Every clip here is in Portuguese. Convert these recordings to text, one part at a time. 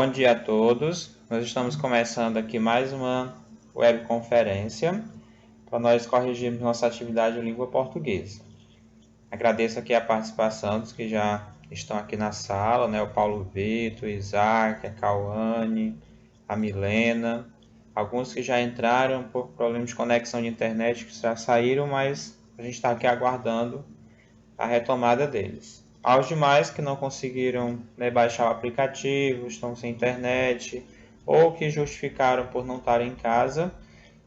Bom dia a todos. Nós estamos começando aqui mais uma webconferência para nós corrigirmos nossa atividade de língua portuguesa. Agradeço aqui a participação dos que já estão aqui na sala, né? O Paulo Vitor, o Isaac, a Cauane, a Milena. Alguns que já entraram por problemas de conexão de internet que já saíram, mas a gente está aqui aguardando a retomada deles. Aos demais que não conseguiram, né, baixar o aplicativo, estão sem internet ou que justificaram por não estar em casa,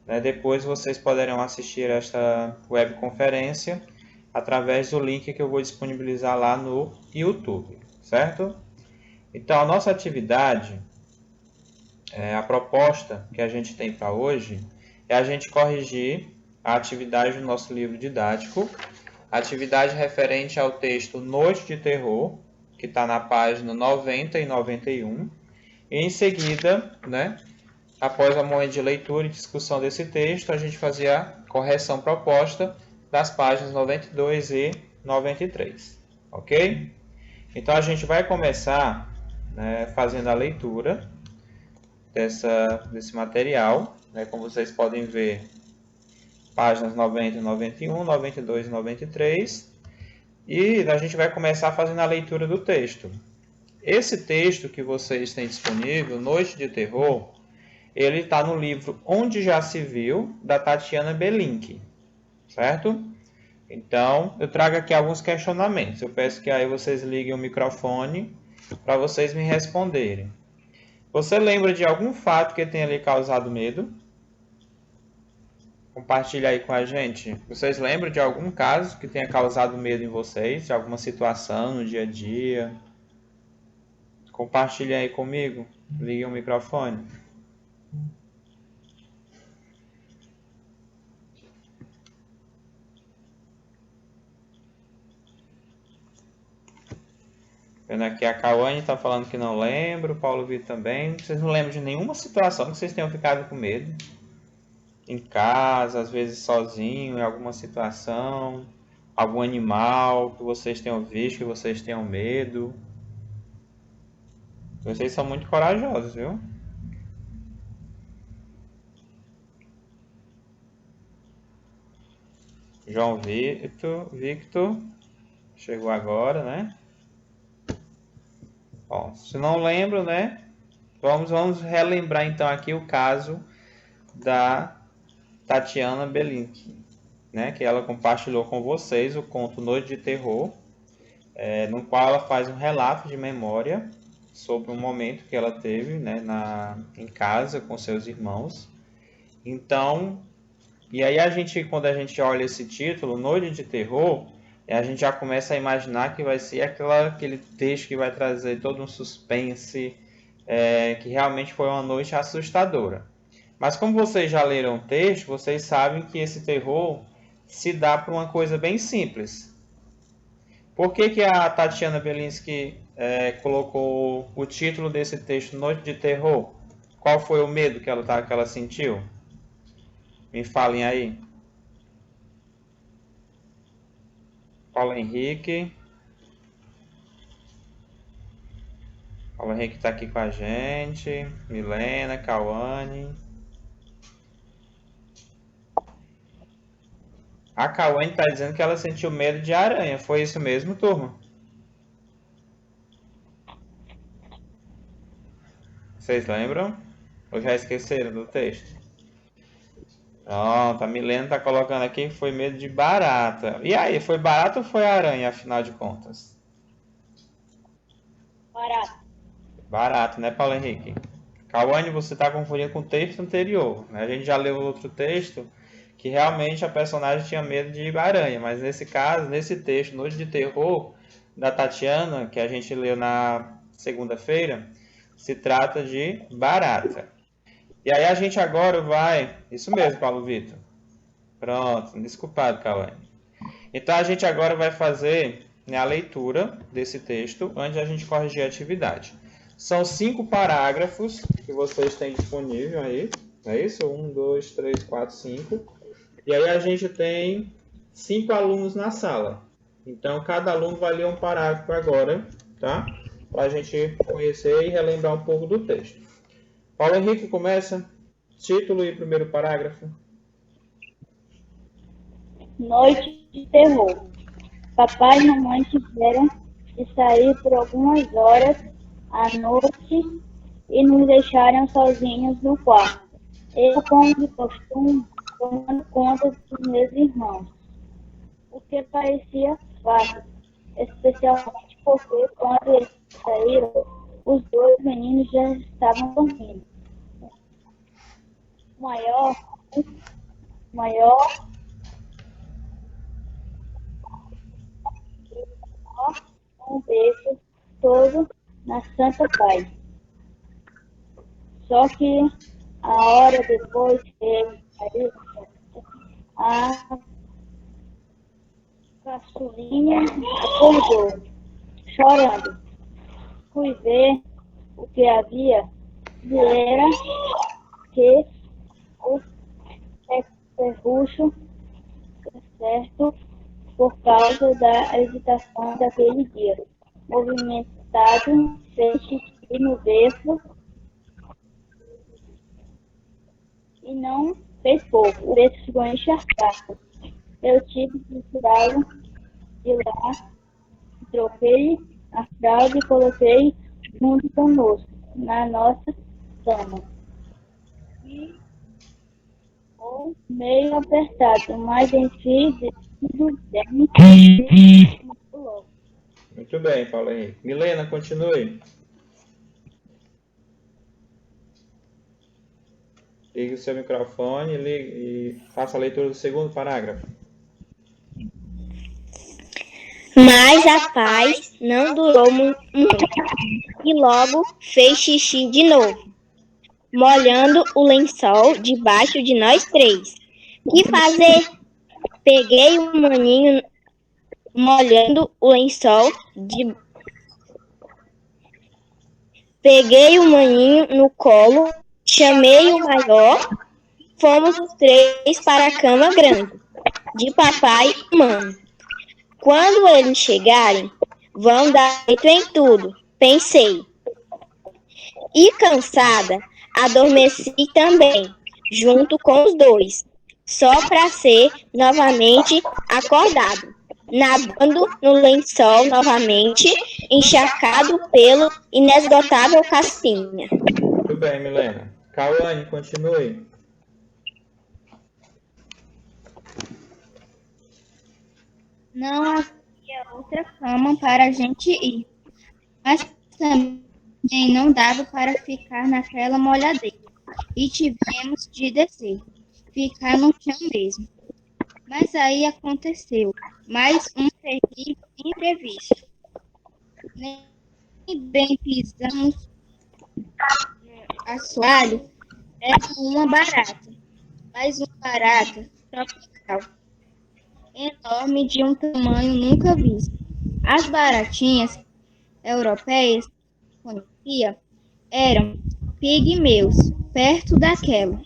né, depois vocês poderão assistir esta webconferência através do link que eu vou disponibilizar lá no YouTube, certo? Então, a nossa atividade, a proposta que a gente tem para hoje é a gente corrigir a atividade do nosso livro didático, atividade referente ao texto Noite de Terror, que está na página 90 e 91. E em seguida, né, após a momento de leitura e discussão desse texto, a gente fazia a correção proposta das páginas 92 e 93. Ok? Então a gente vai começar, né, fazendo a leitura desse material. Né, como vocês podem ver, páginas 90 e 91, 92 e 93. E a gente vai começar fazendo a leitura do texto. Esse texto que vocês têm disponível, Noite de Terror, ele está no livro Onde Já Se Viu, da Tatiana Belink, certo? Então, eu trago aqui alguns questionamentos. Eu peço que aí vocês liguem o microfone para vocês me responderem. Você lembra de algum fato que tenha lhe causado medo? Compartilha aí com a gente. Vocês lembram de algum caso que tenha causado medo em vocês? De alguma situação no dia a dia? Compartilha aí comigo. Ligue o microfone. Vendo aqui a Cauane está falando que não lembra, o Paulo Vitor também. Vocês não lembram de nenhuma situação que vocês tenham ficado com medo? Em casa, às vezes sozinho, em alguma situação, algum animal que vocês tenham visto, que vocês tenham medo. Vocês são muito corajosos, viu? João Victor, chegou agora, né? Bom, se não lembro, né? Vamos relembrar então aqui o caso da Tatiana Belink, né? Que ela compartilhou com vocês o conto Noite de Terror, no qual ela faz um relato de memória sobre um momento que ela teve, né, em casa com seus irmãos. Então, e aí quando a gente olha esse título, Noite de Terror, a gente já começa a imaginar que vai ser aquele texto que vai trazer todo um suspense, que realmente foi uma noite assustadora. Mas como vocês já leram o texto, vocês sabem que esse terror se dá por uma coisa bem simples. Por que a Tatiana Belinsky colocou o título desse texto Noite de Terror? Qual foi o medo que ela sentiu? Me falem aí. Paulo Henrique. Paulo Henrique está aqui com a gente. Milena, Cauane. A Cauane está dizendo que ela sentiu medo de aranha. Foi isso mesmo, turma? Vocês lembram? Ou já esqueceram do texto? Pronto, a Milena está colocando aqui que foi medo de barata. E aí, foi barata ou foi aranha, afinal de contas? Barata. Barata, né, Paulo Henrique? Cauane, você está confundindo com o texto anterior. Né? A gente já leu outro texto que realmente a personagem tinha medo de aranha. Mas nesse caso, nesse texto, Noite de Terror, da Tatiana, que a gente leu na segunda-feira, se trata de barata. E aí a gente agora vai... Isso mesmo, Paulo Vitor. Pronto, desculpado, Cauane. Então a gente agora vai fazer, né, a leitura desse texto antes de a gente corrigir a atividade. São 5 parágrafos que vocês têm disponível aí. É isso? 1, 2, 3, 4, 5. E aí a gente tem 5 alunos na sala. Então cada aluno vai ler um parágrafo agora, tá? para a gente conhecer e relembrar um pouco do texto. Paulo Henrique começa. Título e primeiro parágrafo. Noite de terror. Papai e mamãe tiveram de sair por algumas horas à noite e nos deixaram sozinhos no quarto. Eu, como de costume, tomando conta dos meus irmãos, o que parecia fácil, especialmente porque quando eles saíram, os dois meninos já estavam dormindo. O maior, um beijo todo na Santa Paz. Só que a hora depois que ele saiu, a caçulinha acordou, chorando. Fui ver o que havia e era que o ferrucho, certo, por causa da agitação daquele dia, movimentado, fez xixi no berço e não fez pouco. O berço ficou encharcado. Eu tive que tirá-lo de lá, troquei a fralda e coloquei junto conosco, na nossa cama. E ou meio apertado, mas enfim, decidido bem logo. Muito bem, Paulo Henrique. Milena, continue. Ligue o seu microfone e faça a leitura do segundo parágrafo. Mas a paz não durou muito e logo fez xixi de novo, molhando o lençol debaixo de nós três. Que fazer? Peguei o maninho molhando o lençol de... Peguei o maninho no colo, chamei o maior, fomos os três para a cama grande, de papai e mamãe. Quando eles chegarem, vão dar jeito em tudo, pensei. E cansada, adormeci também, junto com os dois, só para ser novamente acordado, nadando no lençol novamente, encharcado pelo inesgotável Casquinha. Muito bem, Milena. Cauane, continue. Não havia outra cama para a gente ir, mas também não dava para ficar naquela molhadeira. E tivemos de descer, ficar no chão mesmo. Mas aí aconteceu mais um terrível imprevisto. Nem bem pisamos assoalho, era uma barata, mas uma barata tropical, enorme de um tamanho nunca visto. As baratinhas europeias que conhecia eram pigmeus, perto daquela.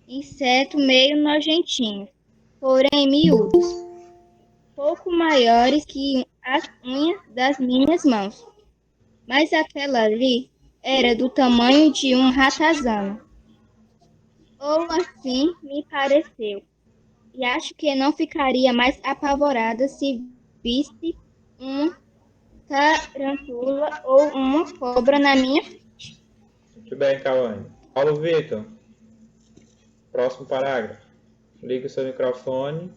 Inseto meio nojentinho, porém miúdos, pouco maiores que as unhas das minhas mãos. Mas aquela ali era do tamanho de um ratazana. Ou assim me pareceu. E acho que não ficaria mais apavorada se visse uma tarântula ou uma cobra na minha frente. Muito bem, Cauane. Paulo Vitor, próximo parágrafo. Ligue o seu microfone.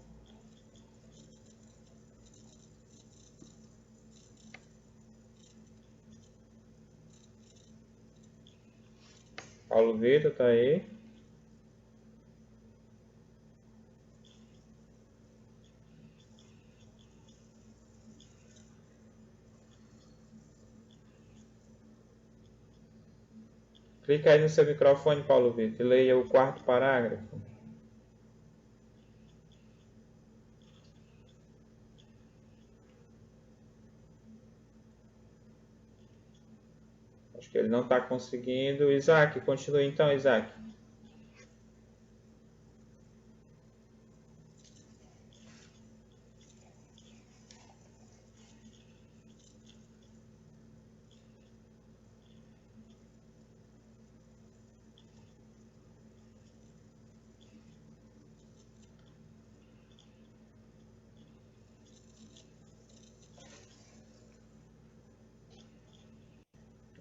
Paulo Vitor, tá aí? Clica aí no seu microfone, Paulo Vitor, e leia o quarto parágrafo. Acho que ele não está conseguindo. Isaac, continue então, Isaac.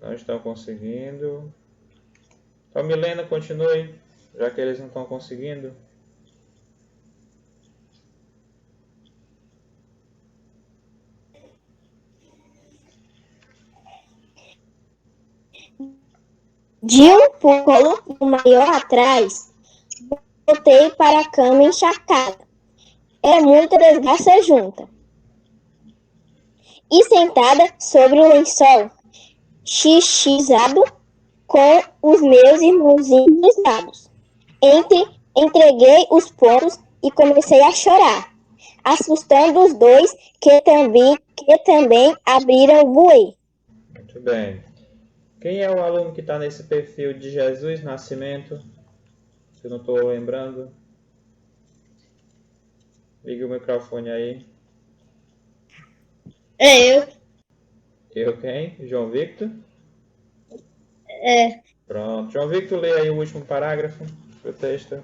Não estão conseguindo. Então, Milena, continue, já que eles não estão conseguindo. De um pulo do maior atrás, voltei para a cama encharcada. Era muita desgraça junta. E sentada sobre o lençol, xixizado, com os meus irmãozinhos dos lados. Entreguei os pontos e comecei a chorar, assustando os dois que também abriram o bueiro. Muito bem. Quem é o aluno que está nesse perfil de Jesus Nascimento? Se eu não estou lembrando. Liga o microfone aí. É eu. Eu quem? João Victor? É. Pronto. João Victor, lê aí o último parágrafo do texto.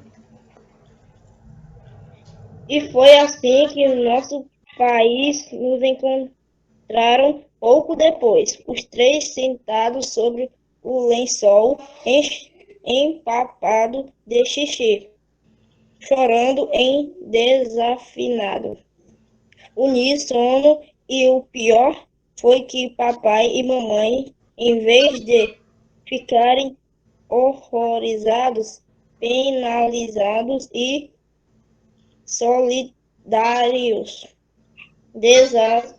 E foi assim que no nosso país nos encontraram pouco depois, os três sentados sobre o lençol, empapado de xixi, chorando em desafinado uníssono, e o pior foi que papai e mamãe, em vez de ficarem horrorizados, penalizados e solidários, desataram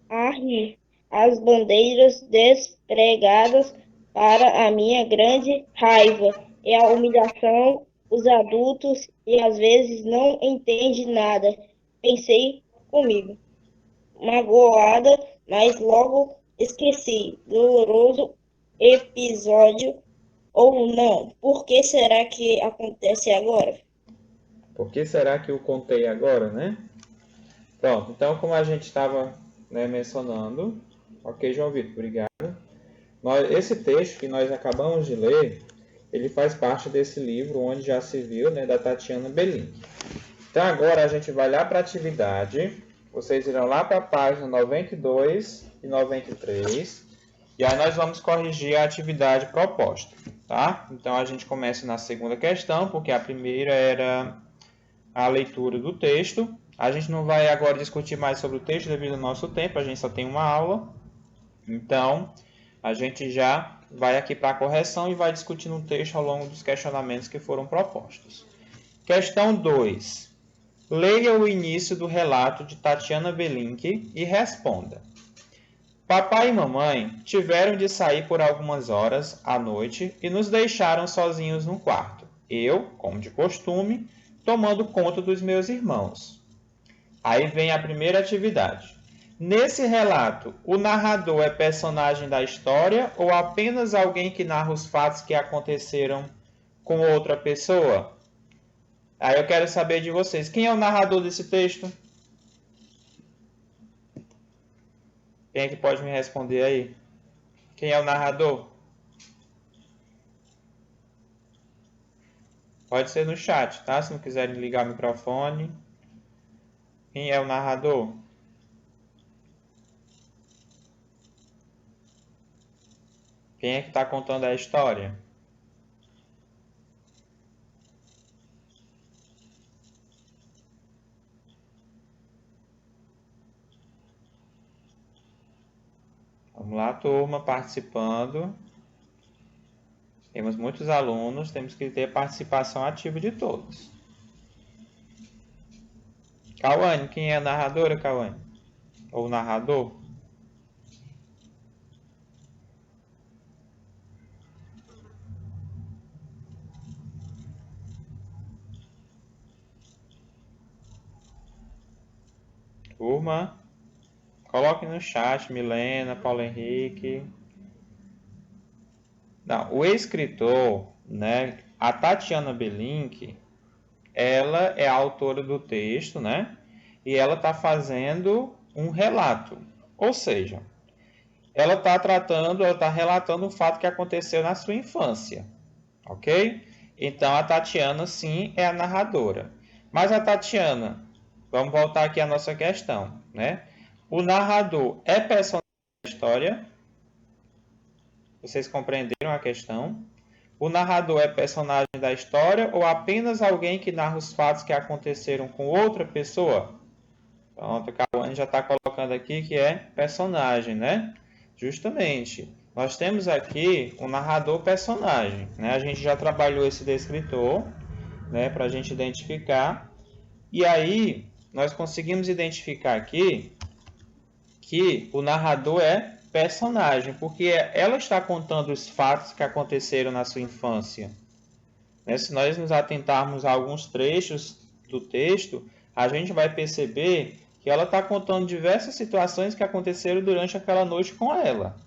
a rir. As bandeiras despregadas, para a minha grande raiva e a humilhação, os adultos e às vezes não entendem nada. Pensei comigo, magoada, mas logo esqueci. Doloroso episódio ou não? Por que será que acontece agora? Por que será que eu contei agora, né? Pronto, então como a gente estava mencionando, ok, João Vitor, obrigado. Esse texto que nós acabamos de ler, ele faz parte desse livro onde já se viu, da Tatiana Belink. Então agora a gente vai lá para a atividade, vocês irão lá para a página 92 e 93, e aí nós vamos corrigir a atividade proposta, tá? Então a gente começa na segunda questão, porque a primeira era a leitura do texto. A gente não vai agora discutir mais sobre o texto devido ao nosso tempo, a gente só tem uma aula. Então, a gente já vai aqui para a correção e vai discutindo o texto ao longo dos questionamentos que foram propostos. Questão 2. Leia o início do relato de Tatiana Belink e responda. Papai e mamãe tiveram de sair por algumas horas à noite e nos deixaram sozinhos no quarto. Eu, como de costume, tomando conta dos meus irmãos. Aí vem a primeira atividade. Nesse relato, o narrador é personagem da história ou apenas alguém que narra os fatos que aconteceram com outra pessoa? Aí eu quero saber de vocês. Quem é o narrador desse texto? Quem é que pode me responder aí? Quem é o narrador? Pode ser no chat, tá? Se não quiserem ligar o microfone. Quem é o narrador? Quem é que está contando a história? Vamos lá, turma, participando. Temos muitos alunos, temos que ter participação ativa de todos. Cauane, quem é a narradora, Cauane? Ou narrador? Turma, coloque no chat, Milena, Paulo Henrique. Não, o escritor, a Tatiana Belink, ela é a autora do texto, e ela está fazendo um relato. Ou seja, ela está relatando um fato que aconteceu na sua infância, ok? Então, a Tatiana, sim, é a narradora. Mas a Tatiana, vamos voltar aqui à nossa questão, O narrador é personagem da história? Vocês compreenderam a questão? O narrador é personagem da história ou apenas alguém que narra os fatos que aconteceram com outra pessoa? Pronto, a Cauane já está colocando aqui que é personagem, né? Justamente. Nós temos aqui o narrador personagem, né? A gente já trabalhou esse descritor, né? Para a gente identificar. E aí, nós conseguimos identificar aqui que o narrador é personagem, porque ela está contando os fatos que aconteceram na sua infância. Se nós nos atentarmos a alguns trechos do texto, a gente vai perceber que ela está contando diversas situações que aconteceram durante aquela noite com ela.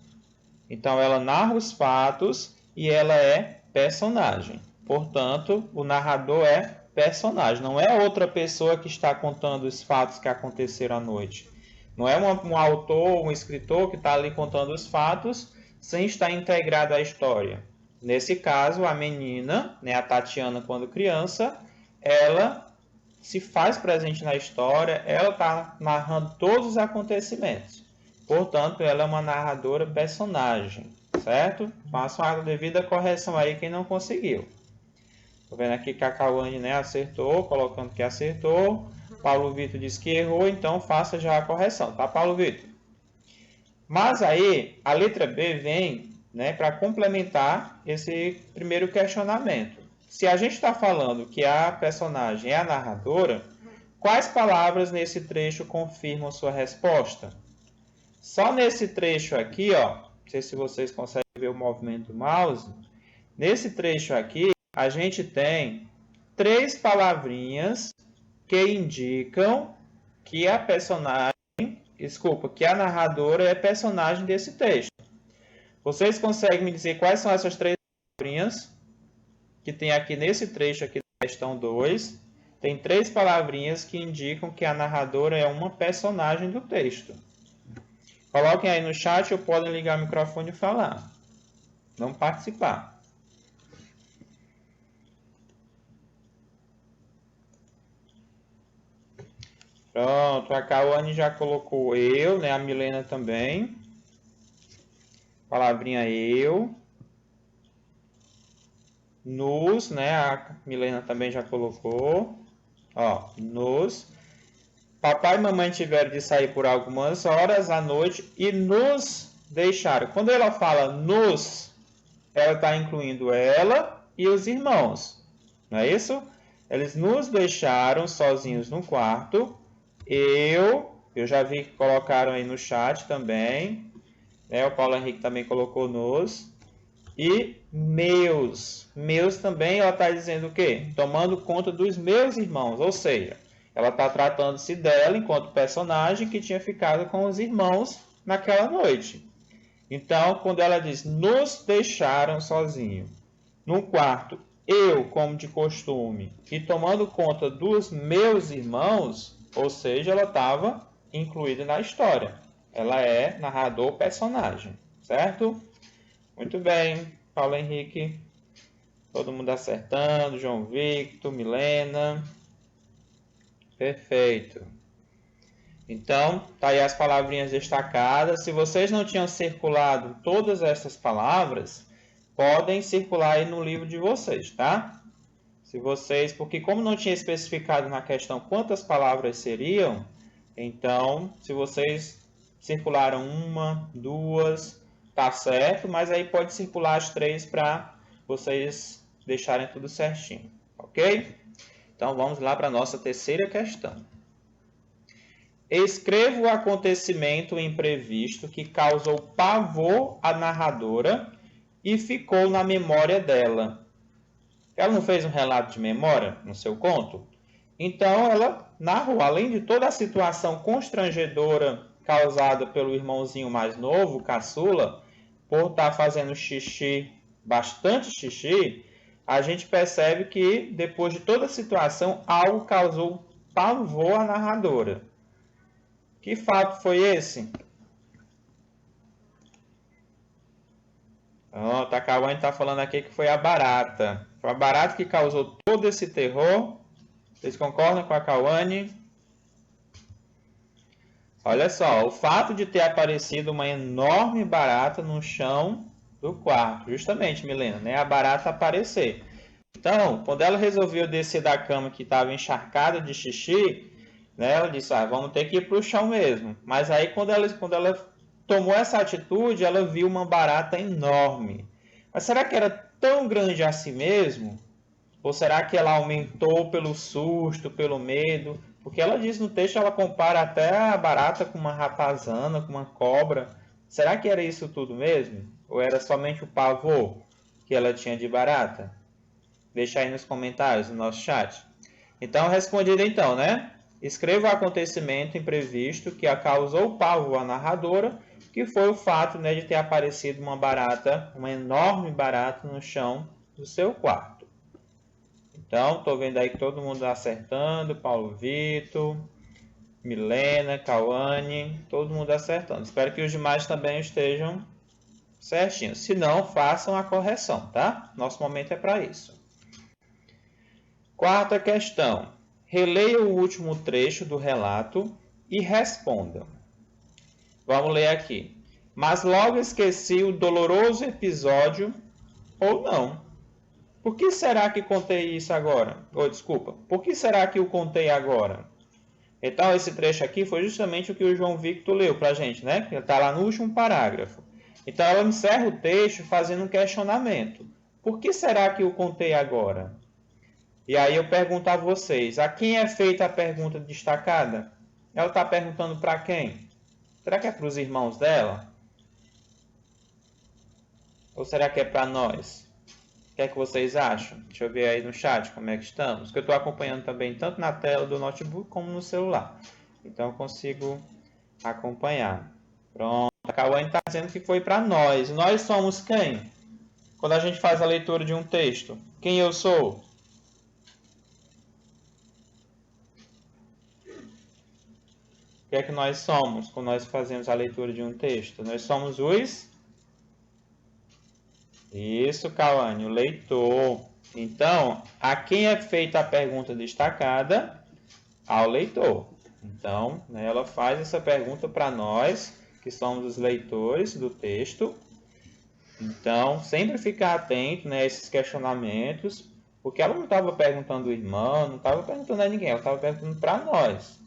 Então, ela narra os fatos e ela é personagem. Portanto, o narrador é personagem. Não é outra pessoa que está contando os fatos que aconteceram à noite. Não é um autor, um escritor que está ali contando os fatos sem estar integrado à história. Nesse caso, a menina, né, a Tatiana, quando criança, ela se faz presente na história, ela está narrando todos os acontecimentos. Portanto, ela é uma narradora personagem, certo? Faça a devida correção aí quem não conseguiu. Estou vendo aqui que a Cauane, né, acertou, colocando que acertou. Paulo Vitor disse que errou, então faça já a correção, tá, Paulo Vitor? Mas aí, a letra B vem, né, para complementar esse primeiro questionamento. Se a gente está falando que a personagem é a narradora, quais palavras nesse trecho confirmam sua resposta? Só nesse trecho aqui, ó, não sei se vocês conseguem ver o movimento do mouse. Nesse trecho aqui, a gente tem 3 palavrinhas que indicam que a personagem, que a narradora é personagem desse texto. Vocês conseguem me dizer quais são essas 3 palavrinhas que tem aqui nesse trecho aqui da questão 2? Tem 3 palavrinhas que indicam que a narradora é uma personagem do texto. Coloquem aí no chat ou podem ligar o microfone e falar. Vamos participar. Pronto, a Cauane já colocou eu, né? A Milena também. Palavrinha eu. Nos, né? A Milena também já colocou. Ó, nos. Papai e mamãe tiveram de sair por algumas horas à noite e nos deixaram. Quando ela fala nos, ela está incluindo ela e os irmãos. Não é isso? Eles nos deixaram sozinhos no quarto. Eu já vi que colocaram aí no chat também. Né? O Paulo Henrique também colocou nos. E meus. Meus também, ela está dizendo o quê? Tomando conta dos meus irmãos. Ou seja, ela está tratando-se dela enquanto personagem que tinha ficado com os irmãos naquela noite. Então, quando ela diz, nos deixaram sozinhos no quarto, eu, como de costume, e tomando conta dos meus irmãos, ou seja, ela estava incluída na história. Ela é narrador personagem, certo? Muito bem, Paulo Henrique, todo mundo acertando, João Victor, Milena, perfeito. Então, tá aí as palavrinhas destacadas. Se vocês não tinham circulado todas essas palavras, podem circular aí no livro de vocês, tá? Se vocês, porque como não tinha especificado na questão quantas palavras seriam, então, se vocês circularam 1, 2, tá certo, mas aí pode circular as 3 para vocês deixarem tudo certinho, ok? Então, vamos lá para a nossa terceira questão. Escreva o acontecimento imprevisto que causou pavor à narradora e ficou na memória dela. Ela não fez um relato de memória no seu conto? Então, ela narrou, além de toda a situação constrangedora causada pelo irmãozinho mais novo, caçula, por estar fazendo xixi, bastante xixi, a gente percebe que, depois de toda a situação, algo causou pavor à narradora. Que fato foi esse? Pronto, a Cauane está falando aqui que foi a barata. Foi a barata que causou todo esse terror. Vocês concordam com a Cauane? Olha só, o fato de ter aparecido uma enorme barata no chão do quarto. Justamente, Milena, né? A barata aparecer. Então, quando ela resolveu descer da cama que estava encharcada de xixi, né, ela disse, vamos ter que ir para o chão mesmo. Mas aí, quando ela tomou essa atitude, ela viu uma barata enorme. Mas será que era tão grande assim mesmo? Ou será que ela aumentou pelo susto, pelo medo? Porque ela diz no texto, ela compara até a barata com uma ratazana, com uma cobra. Será que era isso tudo mesmo? Ou era somente o pavor que ela tinha de barata? Deixa aí nos comentários, no nosso chat. Então, respondido então, né? Escreva o acontecimento imprevisto que a causou pavor à narradora, que foi o fato, né, de ter aparecido uma barata, uma enorme barata no chão do seu quarto. Então, estou vendo aí que todo mundo acertando, Paulo Vitor, Milena, Cauane, todo mundo acertando. Espero que os demais também estejam certinhos. Se não, façam a correção, tá? Nosso momento é para isso. Quarta questão. Releia o último trecho do relato e responda. Vamos ler aqui. Mas logo esqueci o doloroso episódio ou não. Por que será que contei isso agora? Desculpa. Por que será que eu contei agora? Então, esse trecho aqui foi justamente o que o João Victor leu para a gente, né? Ele está lá no último parágrafo. Então, ela encerra o texto fazendo um questionamento. Por que será que eu contei agora? E aí eu pergunto a vocês, a quem é feita a pergunta destacada? Ela está perguntando para quem? Será que é para os irmãos dela? Ou será que é para nós? O que é que vocês acham? Deixa eu ver aí no chat como é que estamos. Que eu estou acompanhando também tanto na tela do notebook como no celular. Então eu consigo acompanhar. Pronto. A Cauane está dizendo que foi para nós. Nós somos quem? Quando a gente faz a leitura de um texto. Quem eu sou? O que é que nós somos quando nós fazemos a leitura de um texto? Nós somos os... Isso, Cauane, o leitor. Então, a quem é feita a pergunta destacada? Ao leitor. Então, né, ela faz essa pergunta para nós, que somos os leitores do texto. Então, sempre ficar atento, né, a esses questionamentos, porque ela não estava perguntando ao irmão, não estava perguntando a ninguém, ela estava perguntando para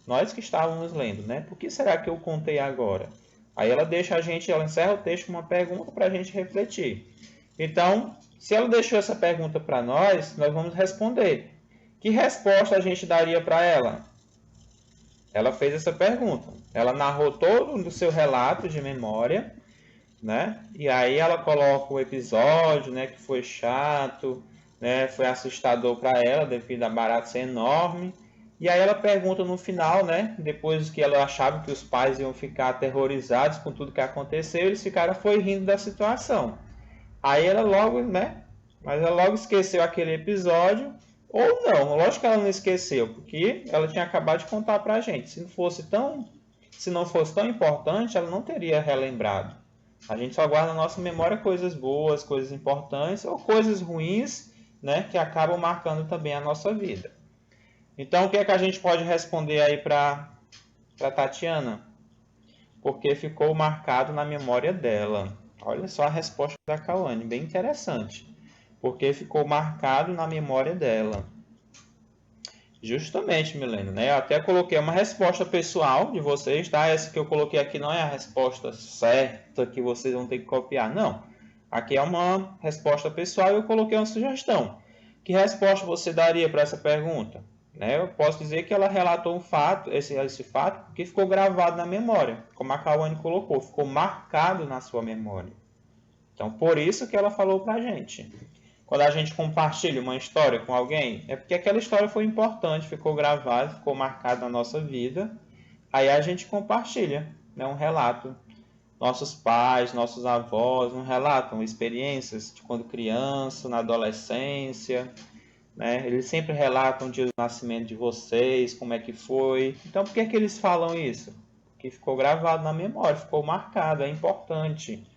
nós que estávamos lendo, né? Por que será que eu contei agora? Aí ela deixa a gente, ela encerra o texto com uma pergunta para a gente refletir. Então, se ela deixou essa pergunta para nós vamos responder. Que resposta a gente daria para ela? Ela fez essa pergunta. Ela narrou todo o seu relato de memória, né? E aí ela coloca o episódio, né, que foi chato, né, foi assustador para ela devido a barata ser enorme. E aí ela pergunta no final, né, depois que ela achava que os pais iam ficar aterrorizados com tudo que aconteceu, eles ficaram rindo da situação. Aí ela logo, né, mas ela logo esqueceu aquele episódio, ou não, lógico que ela não esqueceu, porque ela tinha acabado de contar pra gente. Se não fosse tão importante, ela não teria relembrado. A gente só guarda na nossa memória coisas boas, coisas importantes ou coisas ruins, né, que acabam marcando também a nossa vida. Então, o que é que a gente pode responder aí para Tatiana? Porque ficou marcado na memória dela. Olha só a resposta da Cauane, bem interessante. Porque ficou marcado na memória dela. Justamente, Milena, né? Eu até coloquei uma resposta pessoal de vocês, tá? Essa que eu coloquei aqui não é a resposta certa que vocês vão ter que copiar, não. Aqui é uma resposta pessoal e eu coloquei uma sugestão. Que resposta você daria para essa pergunta? Né? Eu posso dizer que ela relatou um fato, esse fato, porque ficou gravado na memória, como a Cauane colocou, ficou marcado na sua memória. Então, por isso que ela falou para a gente. Quando a gente compartilha uma história com alguém, é porque aquela história foi importante, ficou gravada, ficou marcada na nossa vida. Aí a gente compartilha, né, um relato. Nossos pais, nossos avós não relatam experiências de quando criança, na adolescência, né? Eles sempre relatam o dia do nascimento de vocês, como é que foi. Então, por que eles falam isso? Porque ficou gravado na memória, ficou marcado, é importante.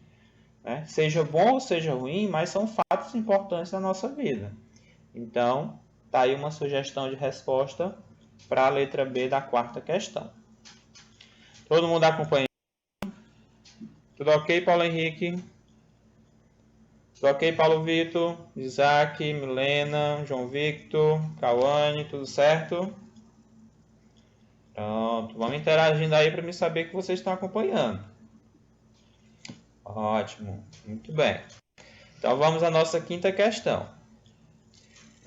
Né? Seja bom ou seja ruim, mas são fatos importantes na nossa vida. Então, tá aí uma sugestão de resposta para a letra B da quarta questão. Todo mundo acompanha? Tudo ok, Paulo Henrique? Tudo ok, Paulo Vitor? Isaac, Milena, João Victor, Cauane, tudo certo? Pronto, vamos interagindo aí para me saber que vocês estão acompanhando. Ótimo, muito bem. Então vamos à nossa quinta questão.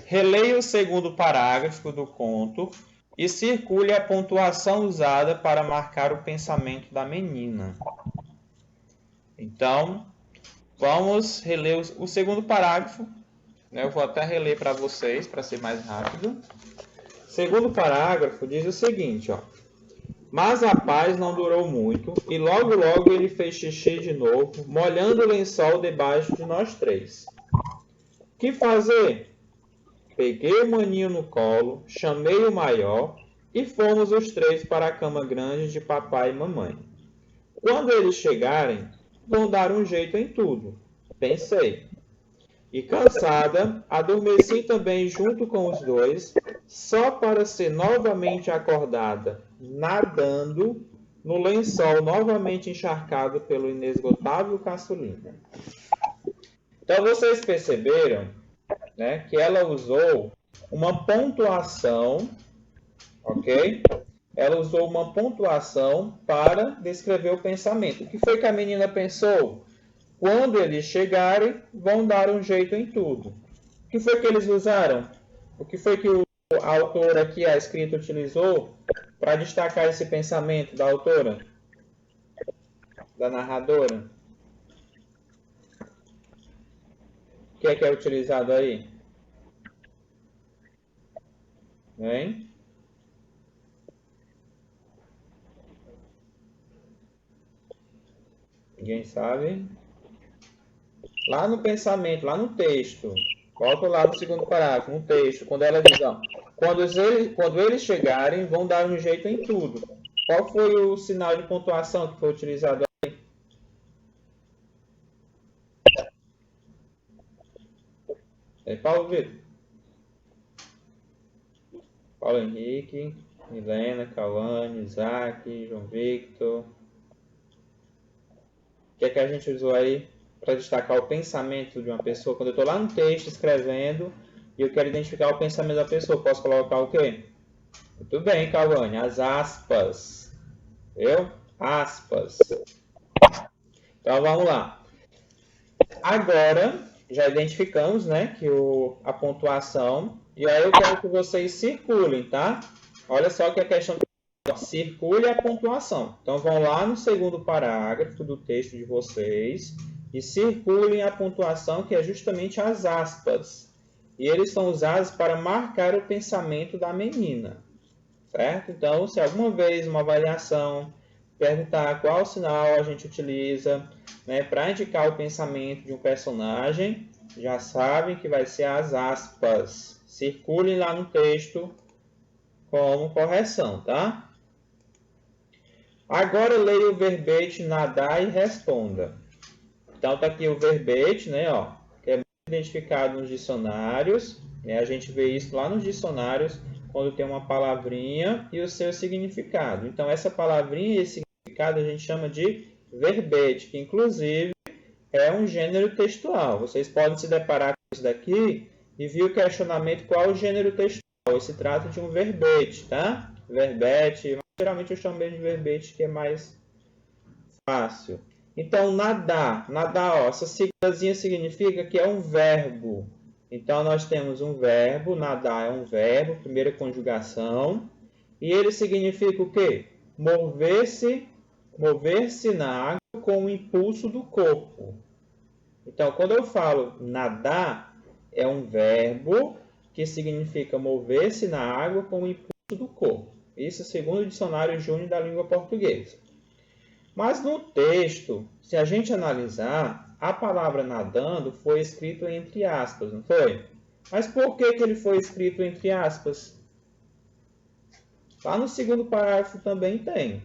Releia o segundo parágrafo do conto e circule a pontuação usada para marcar o pensamento da menina. Então, vamos reler o segundo parágrafo. Eu vou até reler para vocês, para ser mais rápido. O segundo parágrafo diz o seguinte, ó. Mas a paz não durou muito, e logo ele fez xixi de novo, molhando o lençol debaixo de nós três. Que fazer? Peguei o maninho no colo, chamei o maior, e fomos os três para a cama grande de papai e mamãe. Quando eles chegarem, vão dar um jeito em tudo, pensei. E cansada, adormeci também junto com os dois, só para ser novamente acordada, nadando no lençol novamente encharcado pelo inesgotável caçulinha. Então vocês perceberam, né, que ela usou uma pontuação, ok? Ela usou uma pontuação para descrever o pensamento. O que foi que a menina pensou? Quando eles chegarem, vão dar um jeito em tudo. O que foi que eles usaram? O que foi que a autora aqui, a escrita, utilizou para destacar esse pensamento da autora? Da narradora? O que é utilizado aí? Hein? Ninguém sabe? Lá no pensamento, lá no texto, volta lá no segundo parágrafo, no texto, quando ela diz, ó, quando eles chegarem, vão dar um jeito em tudo. Qual foi o sinal de pontuação que foi utilizado aí? Paulo Vitor? Paulo Henrique, Milena, Cauane, Isaac, João Victor. O que é que a gente usou aí para destacar o pensamento de uma pessoa? Quando eu estou lá no texto escrevendo e eu quero identificar o pensamento da pessoa, posso colocar o quê? Muito bem, Cauane, as aspas. Viu? Aspas. Então vamos lá. Agora, já identificamos, né, que a pontuação. E aí eu quero que vocês circulem, tá? Olha só que a questão circule a pontuação. Então vão lá no segundo parágrafo do texto de vocês e circulem a pontuação, que é justamente as aspas. E eles são usados para marcar o pensamento da menina. Certo? Então, se alguma vez uma avaliação perguntar qual sinal a gente utiliza, né, para indicar o pensamento de um personagem, já sabem que vai ser as aspas. Circulem lá no texto como correção, tá? Agora leia o verbete nadar e responda. Então tá aqui o verbete, né, ó, que é muito identificado nos dicionários, né? A gente vê isso lá nos dicionários quando tem uma palavrinha e o seu significado. Então essa palavrinha e esse significado a gente chama de verbete, que inclusive é um gênero textual. Vocês podem se deparar com isso daqui e ver o questionamento qual é o gênero textual. Se trata de um verbete, tá? Verbete, geralmente eu chamo de verbete, que é mais fácil. Então, nadar, ó, essa siglazinha significa que é um verbo. Então, nós temos um verbo, nadar é um verbo, primeira conjugação, e ele significa o quê? Mover-se na água com o impulso do corpo. Então, quando eu falo nadar, é um verbo que significa mover-se na água com o impulso do corpo. Isso segundo o dicionário Júnior da língua portuguesa. Mas no texto, se a gente analisar, a palavra nadando foi escrito entre aspas, não foi? Mas por que ele foi escrito entre aspas? Lá no segundo parágrafo também tem.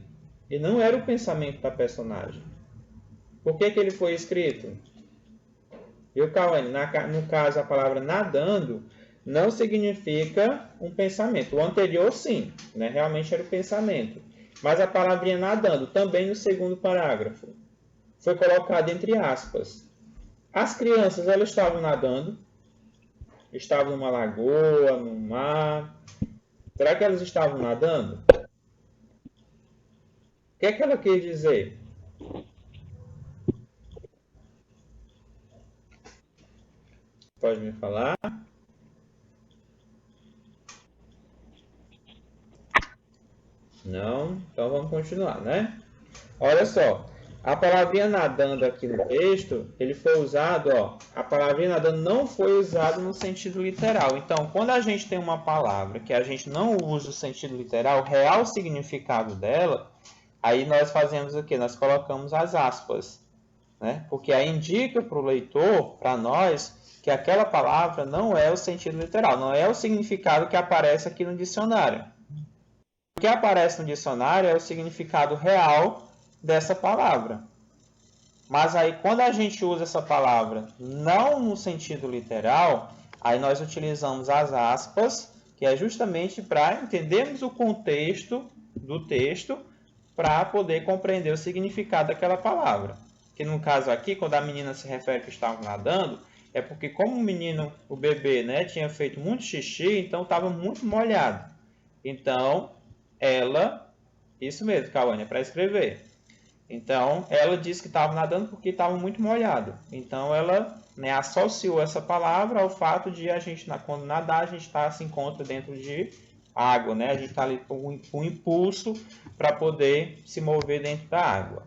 E não era o pensamento da personagem. Por que ele foi escrito? Viu, Cauane? No caso, a palavra nadando não significa um pensamento. O anterior, sim, né? Realmente era o pensamento. Mas a palavrinha nadando, também no segundo parágrafo, foi colocada entre aspas. As crianças, elas estavam nadando? Estavam numa lagoa, no mar? Será que elas estavam nadando? O que é que ela quer dizer? Pode me falar? Não? Então vamos continuar, né? Olha só. A palavrinha nadando aqui no texto, ele foi usado, ó. A palavrinha nadando não foi usada no sentido literal. Então, quando a gente tem uma palavra que a gente não usa o sentido literal, o real significado dela, aí nós fazemos o quê? Nós colocamos as aspas, né? Porque aí indica para o leitor, para nós, que aquela palavra não é o sentido literal, não é o significado que aparece aqui no dicionário. O que aparece no dicionário é o significado real dessa palavra. Mas aí, quando a gente usa essa palavra não no sentido literal, aí nós utilizamos as aspas, que é justamente para entendermos o contexto do texto, para poder compreender o significado daquela palavra. Que no caso aqui, quando a menina se refere que estava nadando, é porque como o menino, o bebê, né, tinha feito muito xixi, então estava muito molhado. Então, ela, isso mesmo, Cauane, é para escrever. Então, ela disse que estava nadando porque estava muito molhado. Então, ela, né, associou essa palavra ao fato de a gente, quando nadar, a gente se encontra dentro de água, né? A gente está ali com um impulso para poder se mover dentro da água.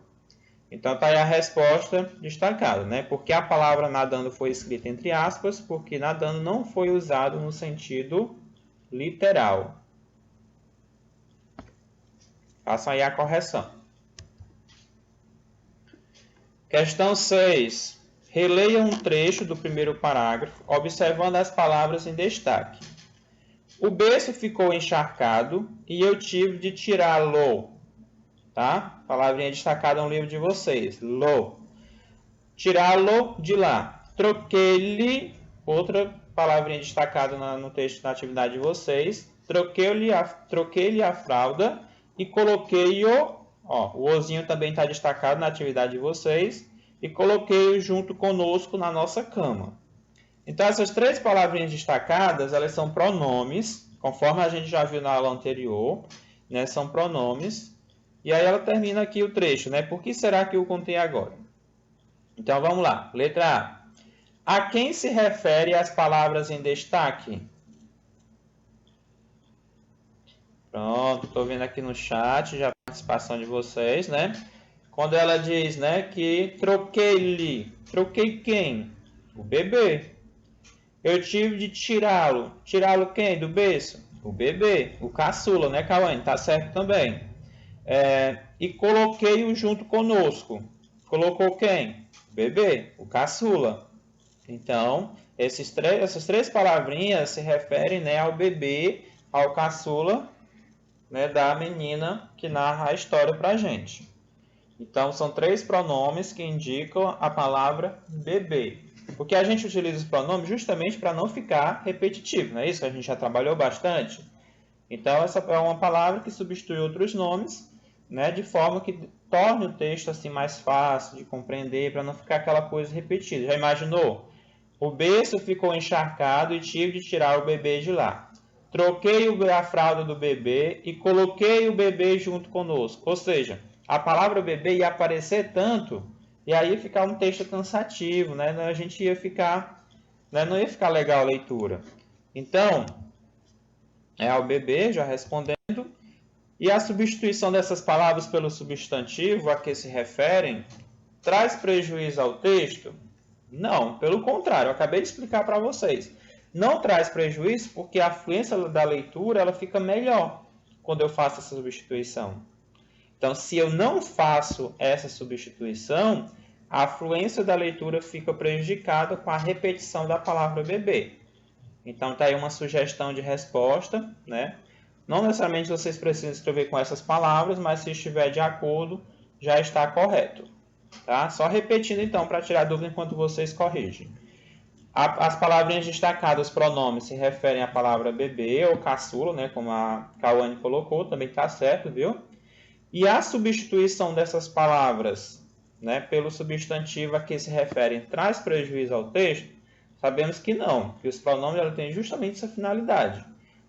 Então, está aí a resposta destacada, né? Porque a palavra nadando foi escrita entre aspas, porque nadando não foi usado no sentido literal. Façam aí a correção. Questão 6. Releia um trecho do primeiro parágrafo, observando as palavras em destaque. O berço ficou encharcado e eu tive de tirá-lo. Tá? Palavrinha destacada no livro de vocês. Lo. Tirá-lo de lá. Troquei-lhe, outra palavrinha destacada no texto da atividade de vocês. Troquei-lhe a fralda e coloquei-o. O ozinho também está destacado na atividade de vocês. E coloquei-o junto conosco na nossa cama. Então, essas três palavrinhas destacadas, elas são pronomes, conforme a gente já viu na aula anterior, né? São pronomes. E aí ela termina aqui o trecho, né? Por que será que eu contei agora? Então, vamos lá. Letra A. A quem se refere as palavras em destaque? Pronto, estou vendo aqui no chat já a participação de vocês, né? Quando ela diz, né, que troquei-lhe. Troquei quem? O bebê. Eu tive de tirá-lo. Tirá-lo quem? Do berço? O bebê. O caçula, né, Cauane? Tá certo também. E coloquei-o junto conosco. Colocou quem? O bebê. O caçula. Então, essas três palavrinhas se referem, né, ao bebê, ao caçula, né, da menina que narra a história pra gente. Então, são três pronomes que indicam a palavra bebê. Porque a gente utiliza os pronomes justamente para não ficar repetitivo, não é isso? A gente já trabalhou bastante. Então, essa é uma palavra que substitui outros nomes, né, de forma que torne o texto assim mais fácil de compreender, para não ficar aquela coisa repetida. Já imaginou? O berço ficou encharcado e tive de tirar o bebê de lá. Troquei a fralda do bebê e coloquei o bebê junto conosco. Ou seja, a palavra bebê ia aparecer tanto e aí ia ficar um texto cansativo, né? A gente ia ficar, né? Não ia ficar legal a leitura. Então, o bebê, já respondendo, e a substituição dessas palavras pelo substantivo a que se referem traz prejuízo ao texto? Não, pelo contrário, eu acabei de explicar para vocês. Não traz prejuízo porque a fluência da leitura ela fica melhor quando eu faço essa substituição. Então, se eu não faço essa substituição, a fluência da leitura fica prejudicada com a repetição da palavra bebê. Então, está aí uma sugestão de resposta, né? Não necessariamente vocês precisam escrever com essas palavras, mas se estiver de acordo, já está correto. Tá? Só repetindo, então, para tirar dúvida enquanto vocês corrigem. As palavrinhas destacadas, pronomes, se referem à palavra bebê ou caçula, né? Como a Cauane colocou, também está certo, viu? E a substituição dessas palavras, né, pelo substantivo a que se referem traz prejuízo ao texto? Sabemos que não, que os pronomes têm justamente essa finalidade.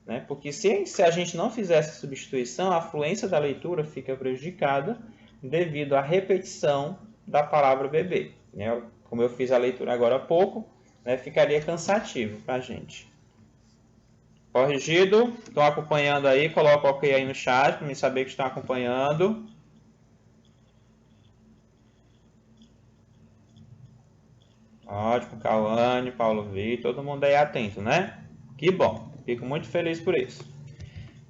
Né? Porque se a gente não fizer essa substituição, a fluência da leitura fica prejudicada devido à repetição da palavra bebê. Né? Como eu fiz a leitura agora há pouco, né, ficaria cansativo para a gente. Corrigido? Estão acompanhando aí? Coloca ok aí no chat para me saber que estão acompanhando. Ótimo, Cauane, Paulo Vitor, todo mundo aí atento, né? Que bom, fico muito feliz por isso.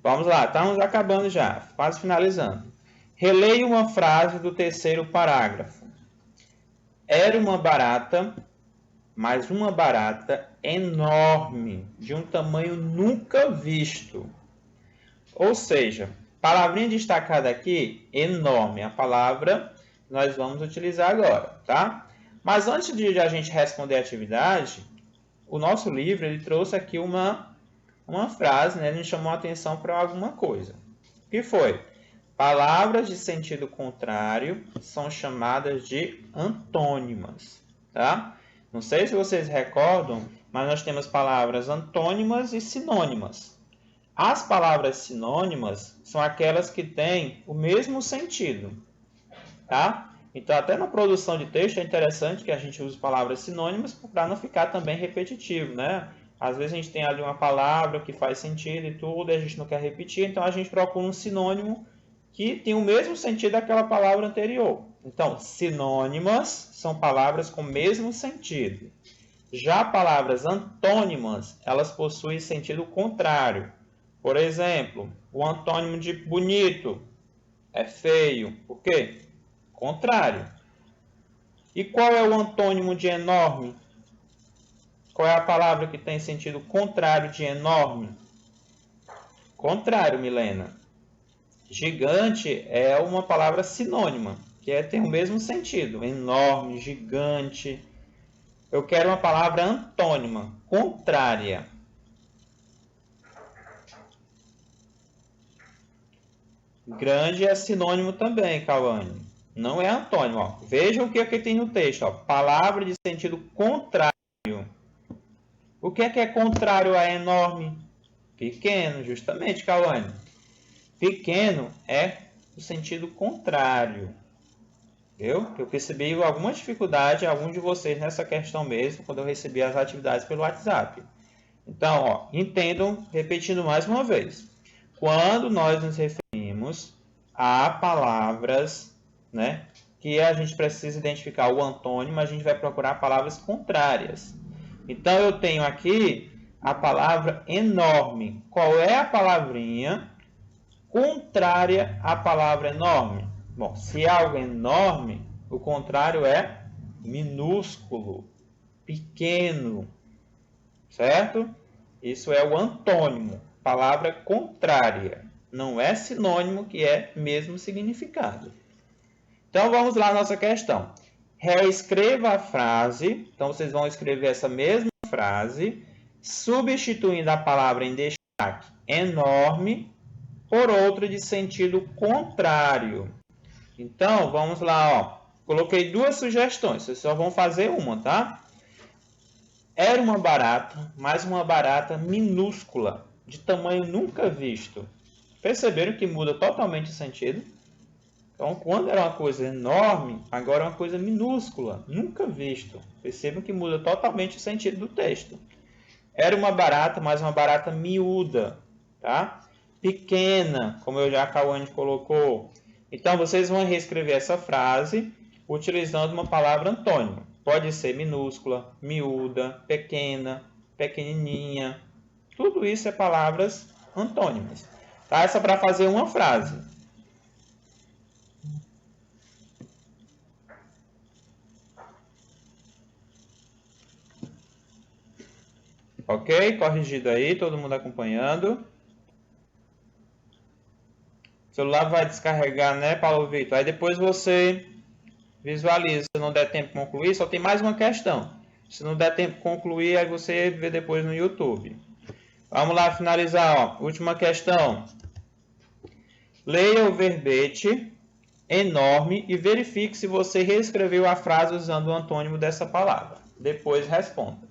Vamos lá, estamos acabando já, quase finalizando. Releia uma frase do terceiro parágrafo. Era uma barata, mas uma barata enorme, de um tamanho nunca visto. Ou seja, palavrinha destacada aqui, enorme, a palavra nós vamos utilizar agora, tá? Mas antes de a gente responder a atividade, o nosso livro ele trouxe aqui uma frase, né? Ele nos chamou a atenção para alguma coisa. O que foi? Palavras de sentido contrário são chamadas de antônimas, tá? Não sei se vocês recordam, mas nós temos palavras antônimas e sinônimas. As palavras sinônimas são aquelas que têm o mesmo sentido, tá? Então, até na produção de texto é interessante que a gente use palavras sinônimas para não ficar também repetitivo, né? Às vezes a gente tem ali uma palavra que faz sentido e tudo, e a gente não quer repetir, então a gente procura um sinônimo que tem o mesmo sentido daquela palavra anterior. Então, sinônimas são palavras com o mesmo sentido. Já palavras antônimas, elas possuem sentido contrário. Por exemplo, o antônimo de bonito é feio. Por quê? Contrário. E qual é o antônimo de enorme? Qual é a palavra que tem sentido contrário de enorme? Contrário, Milena. Gigante é uma palavra sinônima, que tem o mesmo sentido. Enorme, gigante. Eu quero uma palavra antônima, contrária. Grande é sinônimo também, Cauane. Não é antônimo. Ó. Veja o que tem no texto. Ó. Palavra de sentido contrário. O que é contrário a enorme? Pequeno, justamente, Cauane. Pequeno é o sentido contrário. Viu? Eu percebi alguma dificuldade em alguns de vocês nessa questão mesmo, quando eu recebi as atividades pelo WhatsApp. Então, ó, entendam, repetindo mais uma vez. Quando nós nos referimos a palavras, né, que a gente precisa identificar o antônimo, a gente vai procurar palavras contrárias. Então, eu tenho aqui a palavra enorme. Qual é a palavrinha contrária à palavra enorme? Bom, se é algo enorme, o contrário é minúsculo, pequeno, certo? Isso é o antônimo, palavra contrária. Não é sinônimo que é mesmo significado. Então, vamos lá à nossa questão. Reescreva a frase. Então, vocês vão escrever essa mesma frase, substituindo a palavra em destaque enorme por outra de sentido contrário. Então, vamos lá, ó. Coloquei duas sugestões, vocês só vão fazer uma, tá? Era uma barata, mas uma barata minúscula, de tamanho nunca visto. Perceberam que muda totalmente o sentido? Então, quando era uma coisa enorme, agora é uma coisa minúscula, nunca visto. Percebam que muda totalmente o sentido do texto. Era uma barata, mas uma barata miúda, tá? Pequena, como eu já a Cauane colocou. Então, vocês vão reescrever essa frase utilizando uma palavra antônima. Pode ser minúscula, miúda, pequena, pequenininha. Tudo isso é palavras antônimas. Tá? Essa é para fazer uma frase. Ok? Corrigido aí, todo mundo acompanhando. O celular vai descarregar, né, Paulo Vitor? Aí depois você visualiza. Se não der tempo de concluir, só tem mais uma questão. Se não der tempo de concluir, aí você vê depois no YouTube. Vamos lá finalizar, ó. Última questão. Leia o verbete enorme e verifique se você reescreveu a frase usando o antônimo dessa palavra. Depois responda.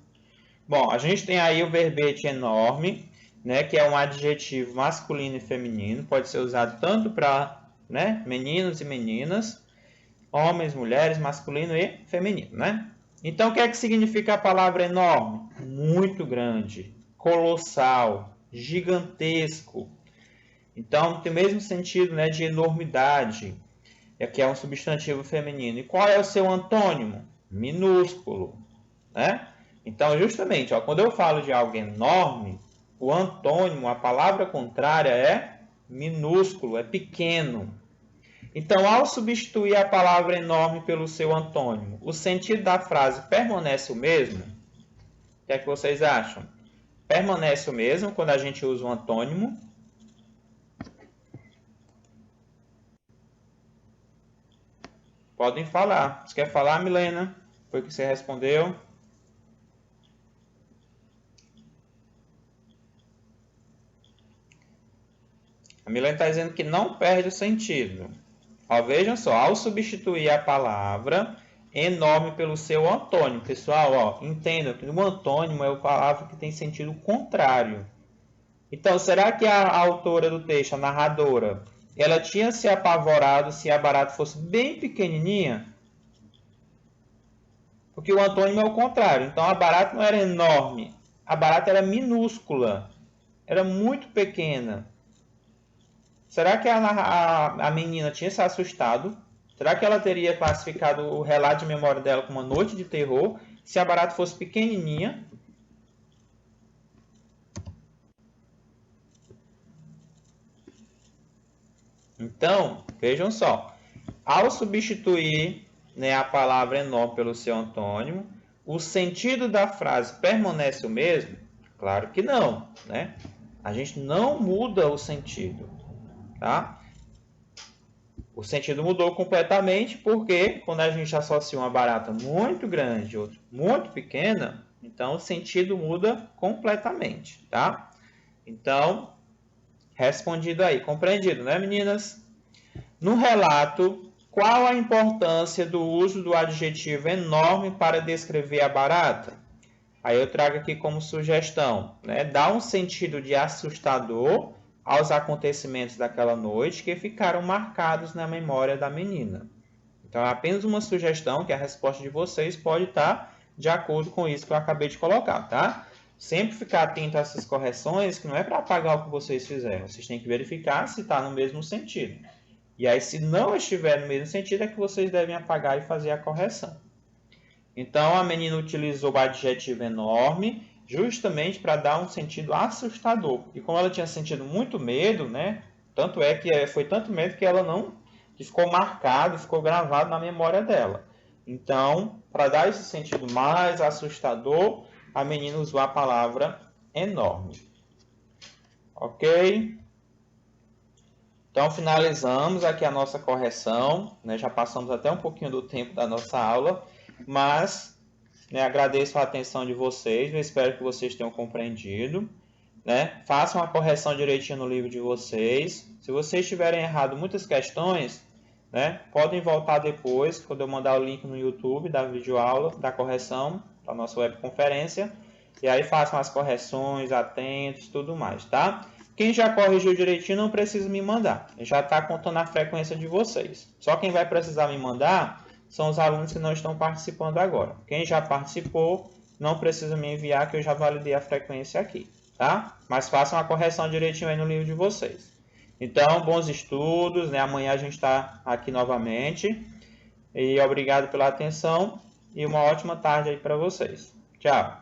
Bom, a gente tem aí o verbete enorme, né, que é um adjetivo masculino e feminino, pode ser usado tanto para, né, meninos e meninas, homens, mulheres, masculino e feminino, né? Então, o que é que significa a palavra enorme? Muito grande, colossal, gigantesco. Então, tem o mesmo sentido, né, de enormidade. Aqui é um substantivo feminino. E qual é o seu antônimo? Minúsculo, né? Então, justamente, ó, quando eu falo de algo enorme, o antônimo, a palavra contrária é minúsculo, é pequeno. Então, ao substituir a palavra enorme pelo seu antônimo, o sentido da frase permanece o mesmo? O que é que vocês acham? Permanece o mesmo quando a gente usa o antônimo? Podem falar. Você quer falar, Milena? Foi o que você respondeu? A Milena está dizendo que não perde o sentido. Ó, vejam só, ao substituir a palavra enorme pelo seu antônimo, pessoal, ó, entendam que o antônimo é a palavra que tem sentido contrário. Então, será que a autora do texto, a narradora, ela tinha se apavorado se a barata fosse bem pequenininha? Porque o antônimo é o contrário. Então, a barata não era enorme, a barata era minúscula, era muito pequena. Será que a menina tinha se assustado? Será que ela teria classificado o relato de memória dela como uma noite de terror se a barata fosse pequenininha? Então, vejam só. Ao substituir, né, a palavra enorme pelo seu antônimo, o sentido da frase permanece o mesmo? Claro que não, né? A gente não muda o sentido. Tá? O sentido mudou completamente porque quando a gente associa uma barata muito grande e outra muito pequena, então o sentido muda completamente, tá? Então, respondido aí, compreendido, né, meninas? No relato, qual a importância do uso do adjetivo enorme para descrever a barata? Aí eu trago aqui como sugestão, né? Dá um sentido de assustador aos acontecimentos daquela noite que ficaram marcados na memória da menina. Então, é apenas uma sugestão que a resposta de vocês pode estar de acordo com isso que eu acabei de colocar, tá? Sempre ficar atento a essas correções, que não é para apagar o que vocês fizeram. Vocês têm que verificar se está no mesmo sentido. E aí, se não estiver no mesmo sentido, é que vocês devem apagar e fazer a correção. Então, a menina utilizou o adjetivo enorme justamente para dar um sentido assustador. E como ela tinha sentido muito medo, né? Tanto é que foi tanto medo que ela não que ficou marcado, ficou gravado na memória dela. Então, para dar esse sentido mais assustador, a menina usou a palavra enorme. Ok? Então, finalizamos aqui a nossa correção, né? Já passamos até um pouquinho do tempo da nossa aula, mas, né, agradeço a atenção de vocês, eu espero que vocês tenham compreendido, né? Façam a correção direitinho no livro de vocês. Se vocês tiverem errado muitas questões, né, podem voltar depois, quando eu mandar o link no YouTube da videoaula, da correção, da nossa webconferência, e aí façam as correções, atentos, tudo mais, tá? Quem já corrigiu direitinho não precisa me mandar, já está contando a frequência de vocês. Só quem vai precisar me mandar são os alunos que não estão participando agora. Quem já participou, não precisa me enviar, que eu já validei a frequência aqui, tá? Mas façam a correção direitinho aí no livro de vocês. Então, bons estudos, né? Amanhã a gente está aqui novamente. E obrigado pela atenção e uma ótima tarde aí para vocês. Tchau!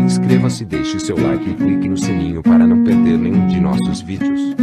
Inscreva-se, deixe seu like e clique no sininho para não perder nenhum de nossos vídeos.